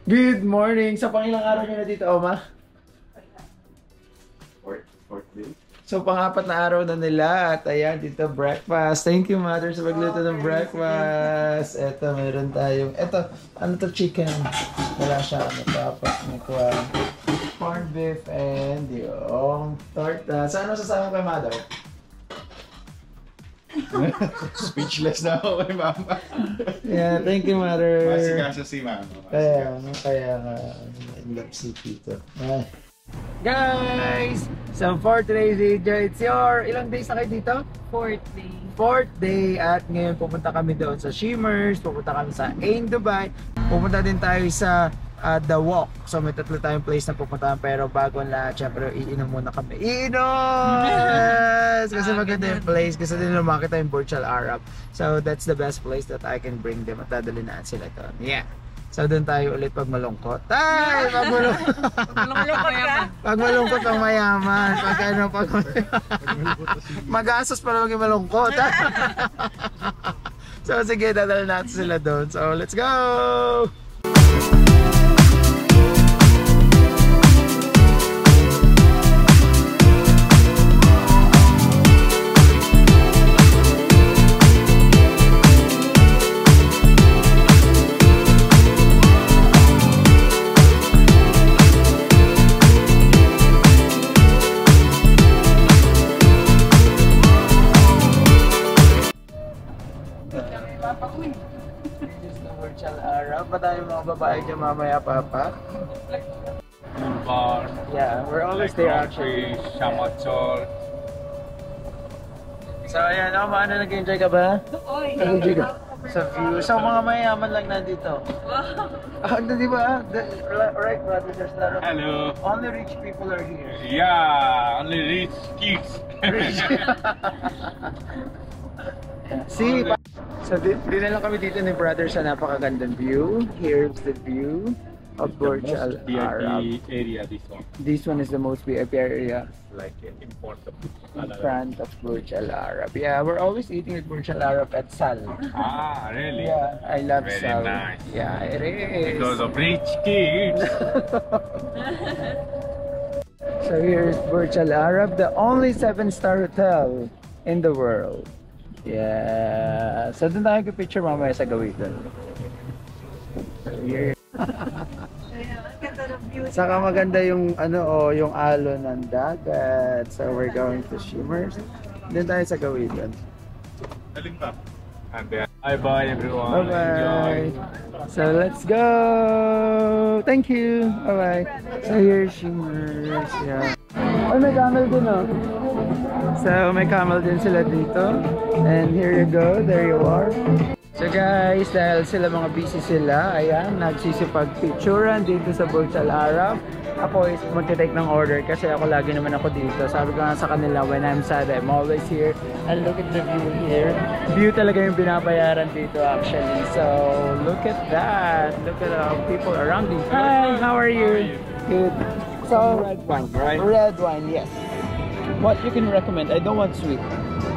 Good morning! So, pang ilang araw nyo na dito, Oma? Fourth day. So, pang-apat na araw na nila. At ayan, dito breakfast. Thank you, Mother, sa pagluto ng breakfast. Eto, meron tayong... Eto, ano to, chicken. Wala siya. Tapos, may corned beef and yung torta. So, ano sasama kay Mother? Speechless na ako kay Mama. Yeah, thank you, Mother. Masigasa si Mama. Kaya nga, I love si Tito. Guys! So for today's video, it's your... Ilang days na kayo dito? Fourth day. At ngayon pupunta kami doon sa Shimmers, pupunta kami sa Ain Dubai. Pupunta din tayo sa The Walk. So may tatlo tayong place na pupuntahan, pero bago ang lahat, syempre iinom muna kami. Iinom! Yes! Kasi maganda yung place. Kasi din naman makita yung Burj Al Arab. So that's the best place that I can bring them at dadalhinaan sila doon. Yeah. So doon tayo ulit pag malungkot. Ay! Pag malungkot! Pag malungkot ang mayaman. Pag ano, pag mag-asos para maging malungkot. So sige, dadalhin natin sila doon. So let's go! Burj Al Arab. Pa tayo mga babae dyan mamaya, Papa? Bar, Yeah, we're always there actually. Shamachol. So ayan, ano nag-enjoy ka ba? Nag-enjoy ka? Sa view. So mga mayaman lang nandito. Di ba? Right, brother, there's a lot of... Hello. Only rich people are here. Yeah, only rich kids. Rich. See? So dinala kami dito ni brother sa napakagandang view. Here's the view of Burj Al Arab. VIP area, this one. This one is the most VIP area Like in front of in front of Burj Al Arab. Yeah, we're always eating at Burj Al Arab at Sal. Ah, really? Yeah, I love Very Sal. nice. Yeah, it is. Because of rich kids. So here's Burj Al Arab, the only 7-star hotel in the world. Yeah. So doon tayo picture mamaya sa Gawitan. So here. Saka maganda yung yung alon ng dagat. So we're going to Shimmers. Doon tayo sa Gawitan. And then, bye everyone. Bye-bye. Enjoy. So let's go. Thank you. Bye-bye. So here's Shimmers. Yeah. Oh, may camel din, oh. So may camel din sila dito. And here you go. There you are. So guys, dahil sila mga busy sila, ayan, nagsisipag-picturean dito sa Burj Al Arab. Ako is mag-take ng order kasi ako lagi naman ako dito. Sabi ko nga sa kanila, when I'm sad, I'm always here. And look at the view here. View talaga yung binabayaran dito actually. So look at that. Look at the people around me. Hi, how are you? Good. So Red wine, right? red wine, yes. What you can recommend? I don't want sweet.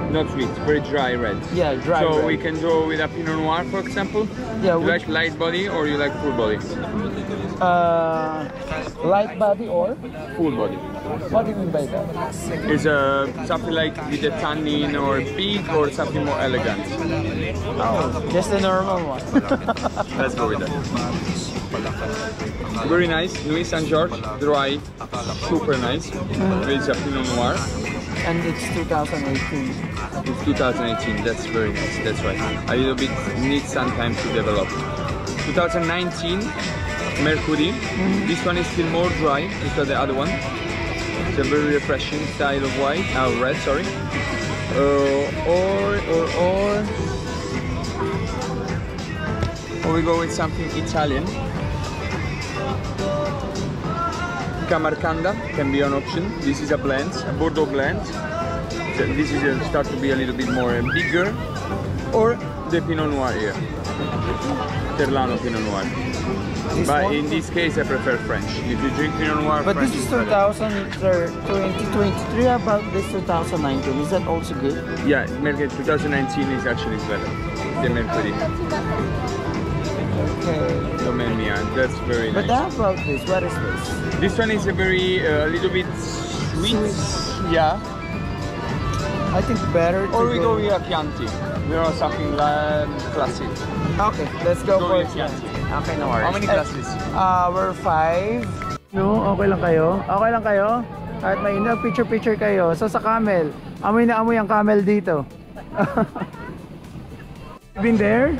Not sweet, very dry red. Yeah, dry So red. we can go with a Pinot Noir, for example. Yeah, You like light body or you like full body? light body or Full body. what do you mean by that? Is something like with a tannin or big or something more elegant? Oh, just the normal one. Let's go with that. Very nice, Louis Saint George, dry, super nice. It's a Pinot Noir. And it's 2018. It's 2018, that's very nice, that's right. A little bit needs some time to develop. 2019, Mercury. This one is still more dry than the other one. It's a very refreshing style of white, red, sorry. Or we go with something Italian. Camarcanda can be an option. This is a blend, a Bordeaux blend. So this is start to be a little bit more bigger. Or the Pinot Noir here. Terlano Pinot Noir. But in this case I prefer French. If you drink Pinot Noir, But French this is better. 2023, about this 2019. Is that also good? Yeah, Mercury 2019 is actually better than Mercury. Okay. Domemian. That's very But nice. how about this? What is this? This one is a very little bit sweet. Yeah. I think better to Or we go with a Chianti. We are something like classic. Okay, let's go Go for with Chianti. Okay, no worries. How many glasses? We're 5. No, okay lang kayo? Okay lang kayo? Kahit may picture kayo. So sa camel, amoy na amoy ang camel dito. Been there?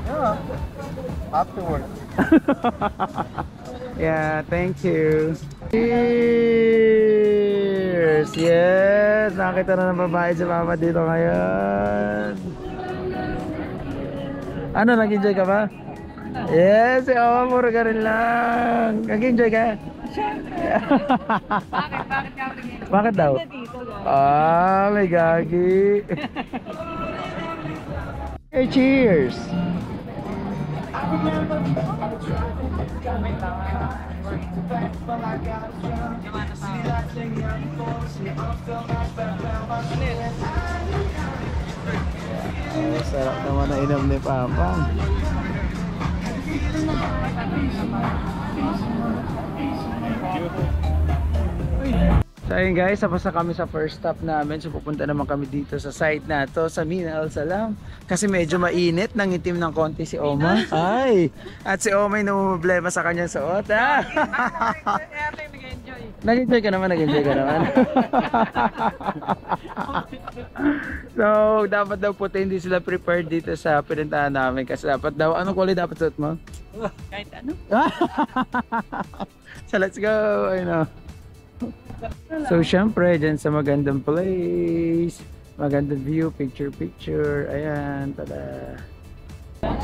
Yeah. Afterward. Yeah, thank you. Cheers! Yes! Nakita na ng babae si Papa dito ngayon. Ano, nag-enjoy ka ba? Yes! Oo, puro ka rin lang. Nag-enjoy ka? Bakit daw? Ah, may gagi. Hey, cheers! Oh, sarap naman na inom ni Papa. So ayun guys, tapos na kami sa first stop namin. So pupunta naman kami dito sa site na to, sa Mina Al Salam. Kasi medyo mainit, nangitim ng konti si Oma. Ay! At si Oma ay namumblema sa kanyang suot. Ah! Nag-enjoy ka naman, nag-enjoy ka naman. So dapat daw puti, hindi sila prepared dito sa pinuntahan namin. Kasi dapat daw, anong kulay dapat suot mo? Kahit ano. So let's go! Ayun o. So syempre dyan sa magandang place, magandang view, picture, ayan, tada.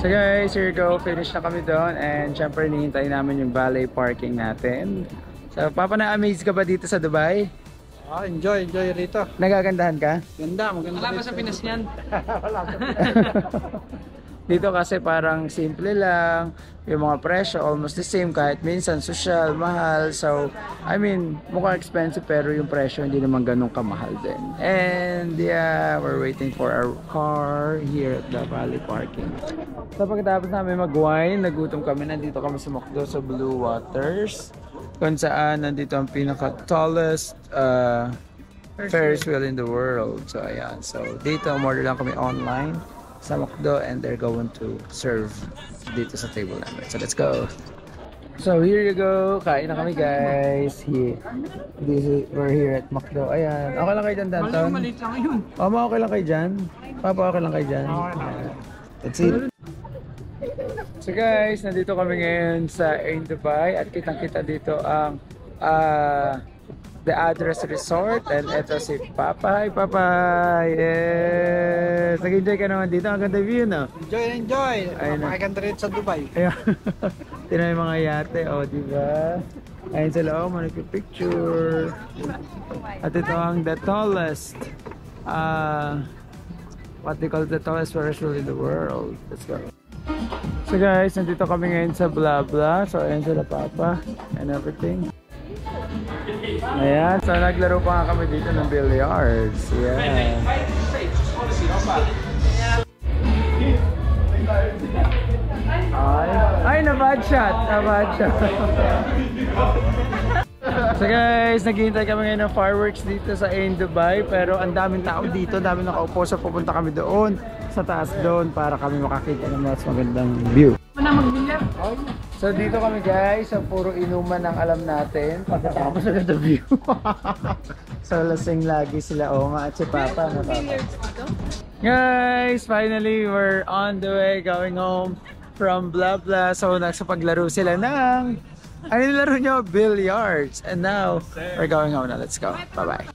So guys, here we go, finish na kami doon and syempre hinihintay namin yung valet parking natin. So Papa, na-amaze ka ba dito sa Dubai? Enjoy rito. Nagagandahan ka? Ganda, maganda. Wala ba sa Pinas yan? Dito kasi parang simple lang, yung mga presyo almost the same, kahit minsan social, mahal. So I mean, mukhang expensive pero yung presyo hindi naman ganun kamahal din. And yeah, we're waiting for our car here at the Valet parking. So pagkatapos namin mag-wine, nagutom kami, nandito kami sa McDo sa Blue Waters, kung saan nandito ang pinaka-tallest Ferris wheel in the world. So ayan, so dito umorder lang kami online sa McDo and they're going to serve dito sa table namin. So let's go! So here you go, kain na kami guys. We're here at McDo. Ayan, okay lang kayo dyan, Danton? Maliit lang yun. Mama, okay lang kayo dyan? Papa, okay lang kayo dyan? That's it. So guys, nandito kami ngayon sa Ain Dubai at kitang-kita dito ang The Address Resort, and ito si Papa. Hi Papa! Yes! Nag-enjoy ka naman dito, ang ganda view, no? Enjoy. Ayun na. Makikanta rin sa Dubai. Ayan. Tingnan yung mga yate, oh, diba? Ayun sila, oh, manipipicture. At ito ang the tallest, what they call the tallest Ferris wheel in the world. Let's go. So guys, nandito kami ngayon sa Blah Blah. So ayun sila Papa and everything. Ayan, so naglaro pa nga kami dito ng billiards. Yeah. Ay, na-bad shot. Na-bad shot. So guys, naghihintay kami ngayon ng fireworks dito sa Ain Dubai. Pero ang daming tao dito, daming nakaupo. So pupunta kami doon, sa taas doon, para kami makakita ng mas magandang view. So dito kami guys, ang puro inuman ang alam natin. Pagkatapos agad the view. So lasing lagi sila Oma at si Papa. Guys, finally we're on the way going home from Blah Blah. So nagsapaglaro sila ng, ano nilaro nyo? Billiards. And now we're going home na. Let's go. Bye bye.